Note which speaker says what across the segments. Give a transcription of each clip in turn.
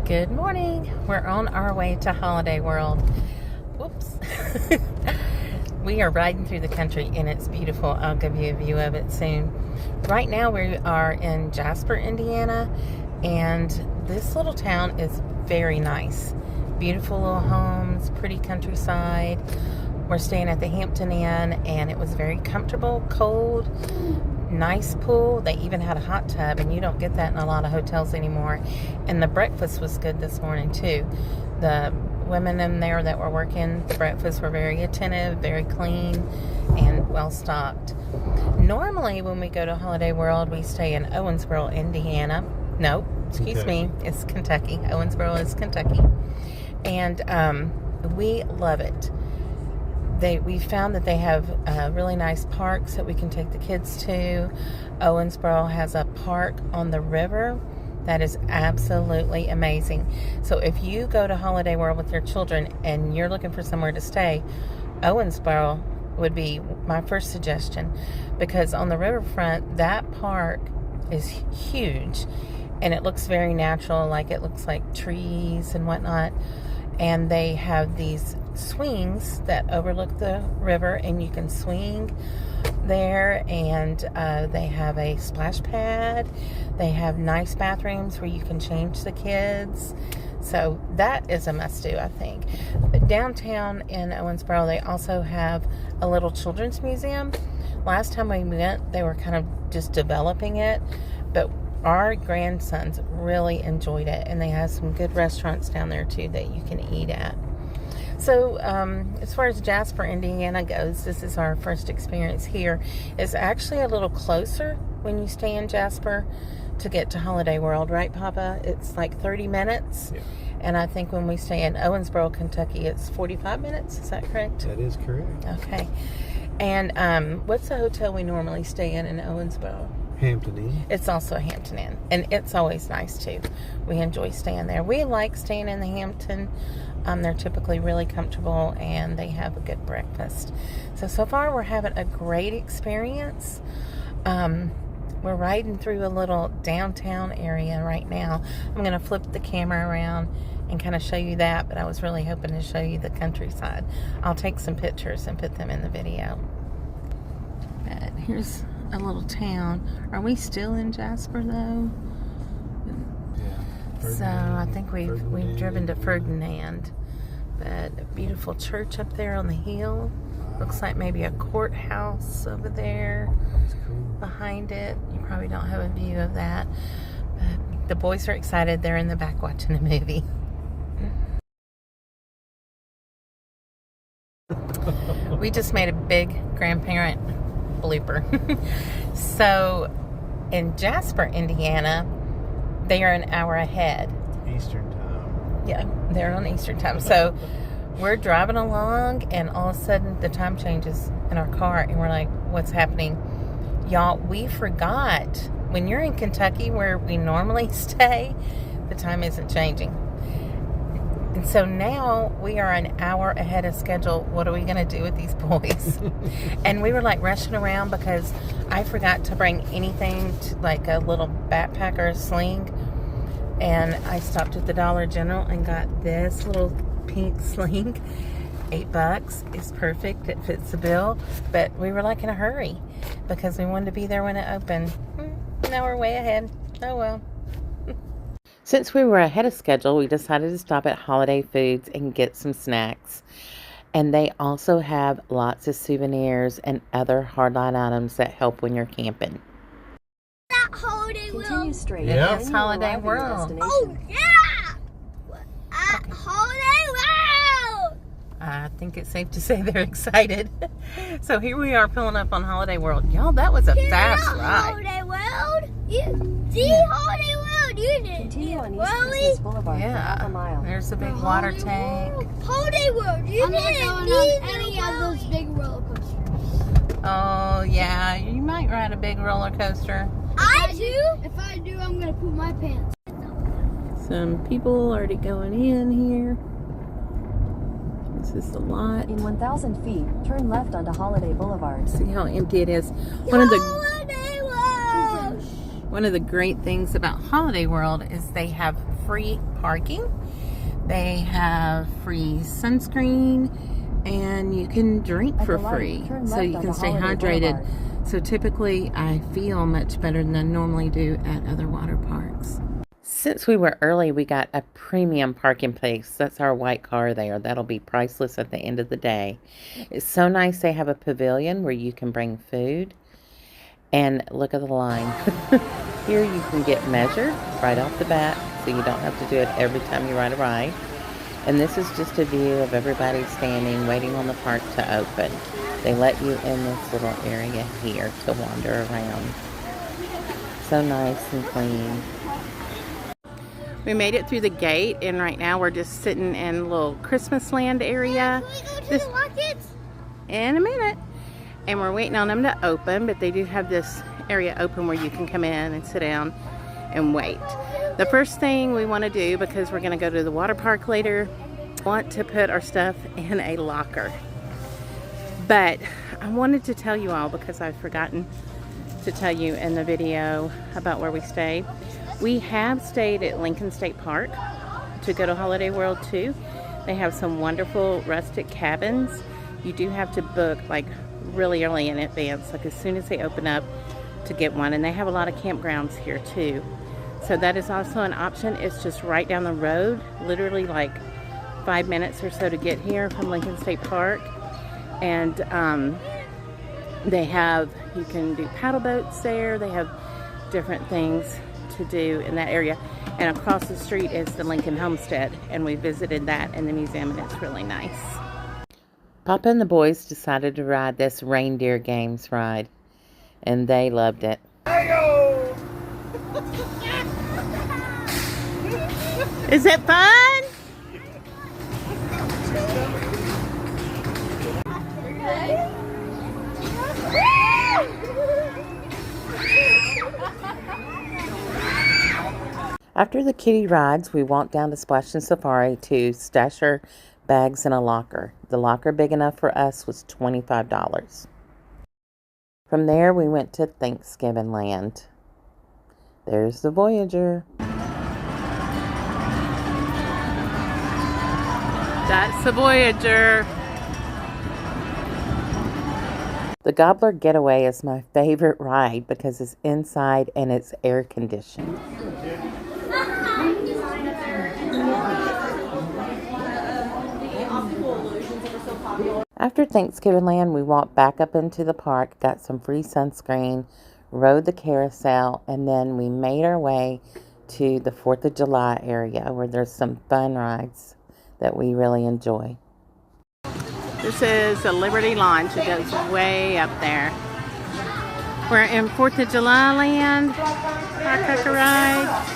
Speaker 1: Good morning. We're on our way to Holiday World. Whoops. We are riding through the country and it's beautiful. I'll give you a view of it soon. Right now we are in Jasper, Indiana, and this little town is very nice. Beautiful little homes, pretty countryside. We're staying at the Hampton Inn and it was very comfortable, cold, nice pool. They even had a hot tub, and you don't get that in a lot of hotels anymore. And the breakfast was good this morning too. The women in there that were working the breakfast were very attentive, very clean, and well stocked. Normally when we go to Holiday World, we stay in Owensboro, Indiana. No, excuse me, it's Kentucky. Owensboro is Kentucky. And we love it. We found that they have really nice parks that we can take the kids to. Owensboro has a park on the river that is absolutely amazing. So if you go to Holiday World with your children and you're looking for somewhere to stay, Owensboro would be my first suggestion, because on the riverfront, that park is huge and it looks very natural, like it looks like trees and whatnot. And they have these swings that overlook the river, and you can swing there. And they have a splash pad. They have nice bathrooms where you can change the kids. So that is a must-do, I think. Downtown in Owensboro, they also have a little children's museum. Last time we went, they were kind of just developing it, but our grandsons really enjoyed it, and they have some good restaurants down there too that you can eat at. So as far as Jasper, Indiana goes, this is our first experience here. It's actually a little closer when you stay in Jasper to get to Holiday World, right, Papa? It's like 30 minutes.
Speaker 2: Yeah.
Speaker 1: And I think when we stay in Owensboro, Kentucky, it's 45 minutes. Is that correct?
Speaker 2: That is correct.
Speaker 1: Okay. And what's the hotel we normally stay in Owensboro?
Speaker 2: Hampton Inn.
Speaker 1: It's also a Hampton Inn, and it's always nice too. We enjoy staying there. We like staying in the Hampton. They're typically really comfortable, and they have a good breakfast. So far we're having a great experience. We're riding through a little downtown area right now. I'm going to flip the camera around and kind of show you that, but I was really hoping to show you the countryside. I'll take some pictures and put them in the video. But here's a little town. Are we still in Jasper though?
Speaker 2: Yeah.
Speaker 1: So I think we've driven to Ferdinand. But a beautiful church up there on the hill. Looks like maybe a courthouse over there.
Speaker 2: That's cool.
Speaker 1: Behind it. You probably don't have a view of that. But the boys are excited. They're in the back watching a movie. We just made a big grandparent blooper. So in Jasper, Indiana, they are an hour ahead.
Speaker 2: Eastern time.
Speaker 1: Yeah, they're on Eastern time. So we're driving along, and all of a sudden the time changes in our car, and we're like, what's happening? Y'all, we forgot. When you're in Kentucky, where we normally stay, the time isn't changing. And so now we are an hour ahead of schedule. What are we going to do with these boys? And we were like rushing around because I forgot to bring anything to, like a little backpack or a sling. And I stopped at the Dollar General and got this little pink sling. $8. It's perfect. It fits the bill. But we were like in a hurry because we wanted to be there when it opened. Now we're way ahead. Oh well. Since we were ahead of schedule, we decided to stop at Holiday Foods and get some snacks. And they also have lots of souvenirs and other hardline items that help when you're camping.
Speaker 3: That Holiday
Speaker 4: Continue
Speaker 3: World.
Speaker 4: straight.
Speaker 2: Yeah.
Speaker 1: It's Holiday World.
Speaker 3: Oh yeah! At Holiday World.
Speaker 1: I think it's safe to say they're excited. So here we are pulling up on Holiday World. Y'all, that was a fast ride.
Speaker 3: Holiday World. You see Holiday World. You did.
Speaker 4: Continue on East
Speaker 3: Really?
Speaker 4: Christmas Boulevard for half a
Speaker 1: Yeah,
Speaker 4: mile.
Speaker 1: there's a big water tank.
Speaker 3: Holiday World. You
Speaker 5: I'm not
Speaker 3: didn't
Speaker 5: going
Speaker 3: need
Speaker 5: on any of those big roller coasters.
Speaker 1: Oh yeah, you might ride a big roller coaster.
Speaker 3: I do.
Speaker 5: If I do, I'm gonna poop my pants.
Speaker 1: Some people already going in here. This is the lot.
Speaker 4: In 1,000 feet, turn left onto Holiday Boulevard.
Speaker 1: See how empty it is. One of the
Speaker 3: Holiday World.
Speaker 1: One of the great things about Holiday World is they have free parking. They have free sunscreen, and you can drink for free, so you can stay hydrated. So typically I feel much better than I normally do at other water parks. Since we were early, we got a premium parking place. That's our white car there. That'll be priceless at the end of the day. It's so nice they have a pavilion where you can bring food. And look at the line. Here you can get measured right off the bat, so you don't have to do it every time you ride a ride. And this is just a view of everybody standing, waiting on the park to open. They let you in this little area here to wander around. So nice and clean. We made it through the gate, and right now we're just sitting in a little Christmas land area.
Speaker 3: Can we go to the markets?
Speaker 1: In a minute. And we're waiting on them to open, but they do have this area open where you can come in and sit down and wait. The first thing we want to do, because we're going to go to the water park later, want to put our stuff in a locker. But I wanted to tell you all, because I've forgotten to tell you in the video about where we stayed. We have stayed at Lincoln State Park to go to Holiday World too. They have some wonderful rustic cabins. You do have to book like really early in advance, like as soon as they open up, to get one. And they have a lot of campgrounds here too, so that is also an option. It's just right down the road, literally like 5 minutes or so to get here from Lincoln State Park. And they have, you can do paddle boats there. They have different things to do in that area. And across the street is the Lincoln Homestead, and we visited that in the museum, and it's really nice. Papa and the boys decided to ride this reindeer games ride, and they loved it. Is it fun? After the kiddie rides, we walked down to Splashin Safari to stash our bags in a locker. The locker big enough for us was $25. From there, we went to Thanksgiving Land. There's the Voyager. That's the Voyager. The Gobbler Getaway is my favorite ride because it's inside and it's air conditioned. After Thanksgiving Land, we walked back up into the park, got some free sunscreen, rode the carousel, and then we made our way to the 4th of July area where there's some fun rides that we really enjoy. This is the Liberty Launch. It goes way up there. We're in 4th of July land, firecracker ride.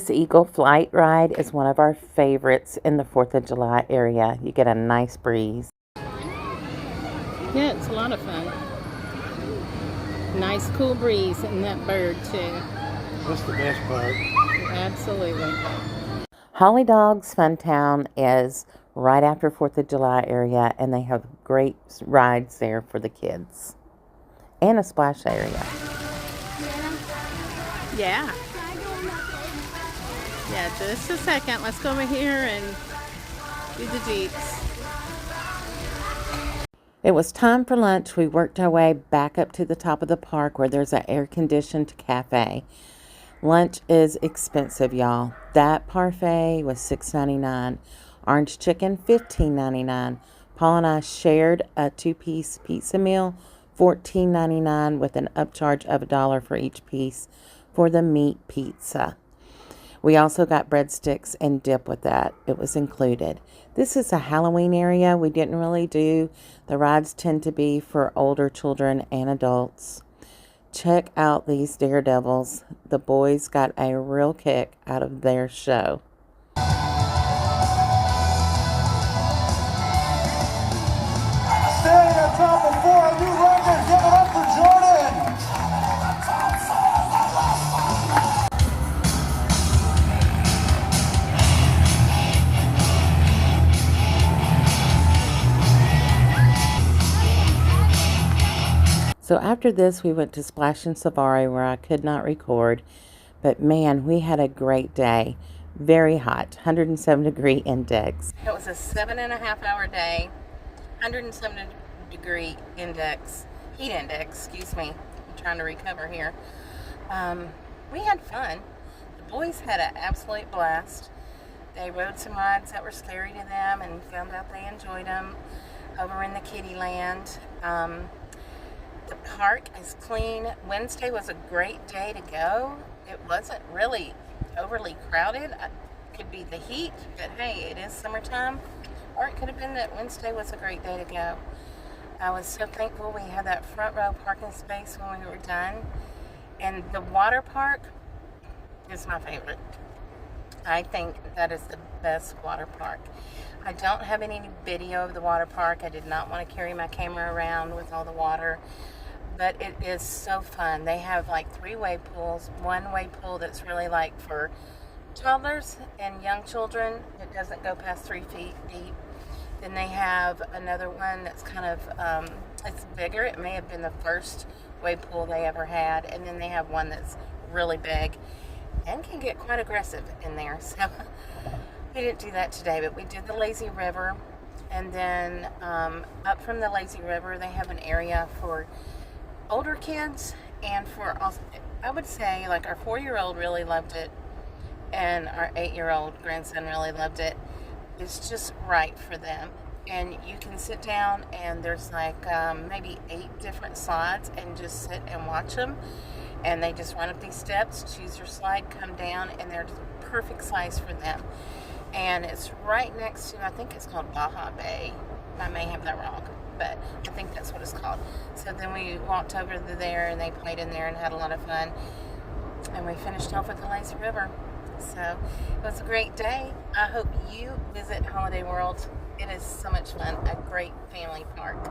Speaker 1: The Eagle Flight ride is one of our favorites in the 4th of July area. You get a nice breeze. Yeah, it's a lot of fun. Nice cool breeze and that bird too.
Speaker 2: That's the best part.
Speaker 1: Absolutely. Holly Dogs Fun Town is right after 4th of July area, and they have great rides there for the kids. And a splash area. Yeah. Yeah, just a second. Let's go over here and do the Jeeps. It was time for lunch. We worked our way back up to the top of the park where there's an air-conditioned cafe. Lunch is expensive, y'all. That parfait was $6.99. Orange chicken, $15.99. Paul and I shared a 2-piece pizza meal, $14.99, with an upcharge of $1 for each piece for the meat pizza. We also got breadsticks and dip with that. It was included. This is a Halloween area. We didn't really do. The rides tend to be for older children and adults. Check out these daredevils. The boys got a real kick out of their show.
Speaker 6: Staying on top of 4, a new record. Give it up for Jordan.
Speaker 1: So after this, we went to Splashin Safari where I could not record. But man, we had a great day. Very hot, 107-degree index. It was a 7.5-hour day, 107-degree index, heat index, excuse me. I'm trying to recover here. We had fun. The boys had an absolute blast. They rode some rides that were scary to them and found out they enjoyed them over in the Kiddie land. The park is clean. Wednesday was a great day to go. It wasn't really overly crowded. It could be the heat, but hey, it is summertime. Or it could have been that Wednesday was a great day to go. I was so thankful we had that front row parking space when we were done. And the water park is my favorite. I think that is the best water park. I don't have any video of the water park. I did not want to carry my camera around with all the water. But it is so fun. They have like 3-wave pools. One-wave pool that's really like for toddlers and young children. It doesn't go past 3 feet deep. Then they have another one that's kind of, it's bigger. It may have been the first wave pool they ever had. And then they have one that's really big and can get quite aggressive in there. So we didn't do that today, but we did the lazy river. And then up from the lazy river, they have an area for older kids and for, I would say, like our 4-year-old really loved it and our 8-year-old grandson really loved it. It's just right for them. And you can sit down and there's like maybe 8 different slides and just sit and watch them. And they just run up these steps, choose your slide, come down, and they're the perfect size for them. And it's right next to, I think it's called Baja Bay. I may have that wrong, but I think that's what it's called. So then we walked over to there and they played in there and had a lot of fun. And we finished off with the lazy river. So it was a great day. I hope you visit Holiday World. It is so much fun. A great family park.